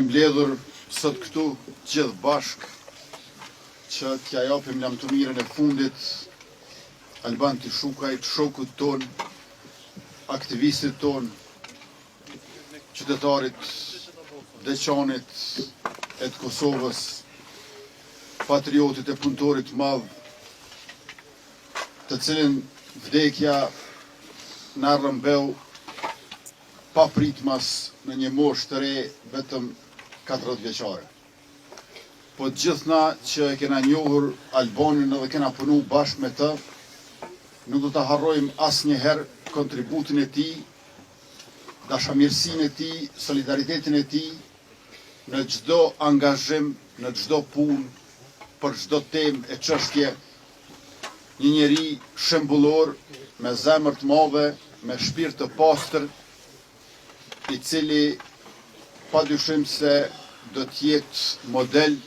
mbledhur sot këtu gjithë bashk që t'ja japim lamëtumirën e fundit Alban Tishukajt, shokut ton, aktivistit ton, qytetarit, deqanit e të Kosovës, patriotit e punëtorit madh, të cilin vdekja në rrëmbeu pa pritmas në një moshë të re vetëm 40 vjeçare. Po gjithna që e kena njohur Albanin edhe kena punu bashkë me të, nuk do të harrojmë asnjëherë kontributin e tij, dashamirësinë e tij, solidaritetin e tij në çdo angazhim, në çdo punë, për çdo temë e çështje. Një njeri shembullor, me zemër të madhe, me shpirt të pastër, i cili padyshim se do t'jetë model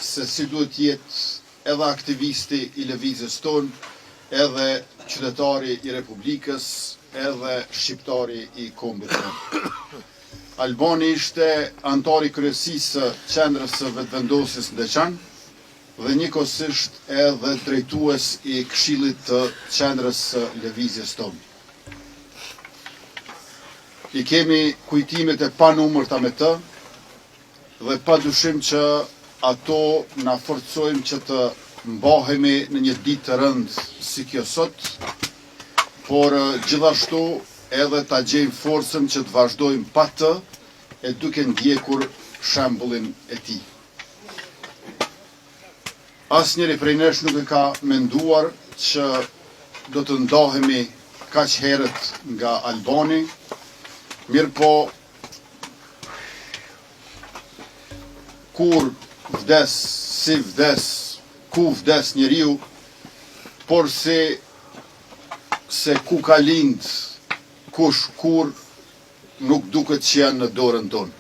se si duhet jetë edhe aktivisti i lëvizjes tonë, edhe qytetari i Republikës, edhe shqiptari i kombit tonë. Albani ishte antari kryesisë së qendrës së vetëvendosjes në Deçan dhe njëkohësisht edhe drejtues i këshillit të qendrës së lëvizjes tonë. I kemi kujtimet e panumërta me të dhe padyshim që ato na forcojnë që të mbahemi në një ditë të rëndë si kjo sot, por gjithashtu edhe ta gjejmë forcën që të vazhdojmë pa të e duke ndjekur shembullin e tij. Asnjëri prej nesh nuk e ka menduar që do të ndahemi kaq herët nga Albani, mirë po kur vdes, si vdes, ku vdes njeriu, por se ku ka lind, kush, kur, nuk duket që janë në dorën tonë.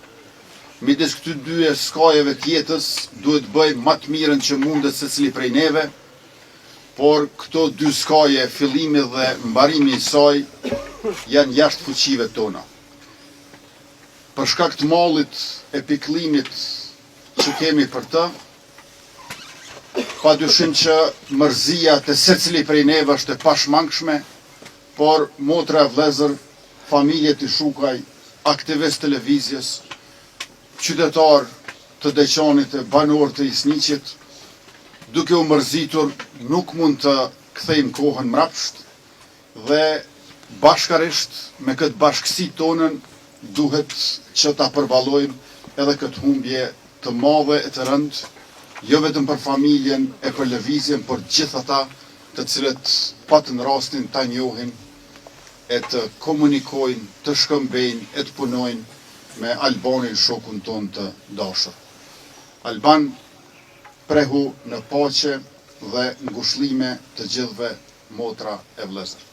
Midis këty dy skajeve të jetës, duhet bëjmë më të mirën që mundet secili prej neve, por këto dy skaje, fillimi dhe mbarimi i saj, janë jashtë fuqive tona. Për shkak të mallit e pikëllimit që kemi për të, padyshim që mërzia të secili prej neve është e pashmangshme, por motra e vëllezër, familje Tishukaj, aktivist të lëvizjes, qytetar të Deçanit e banor të Isniqit, duke u mërzitur nuk mund të kthejmë kohën mrapsht dhe bashkarisht me këtë bashkësi tonën duhet që ta përballojmë edhe këtë humbje të madhe e të rëndë, jo vetëm për familjen e për lëvizjen, por gjithë ata të cilët patën rastin ta njohin e të komunikojnë, të shkëmbejnë, e të punojnë me Albanin, shokun ton të dashur. Alban, prehu në paqe dhe ngushëllime të gjithëve motra e vëllezër.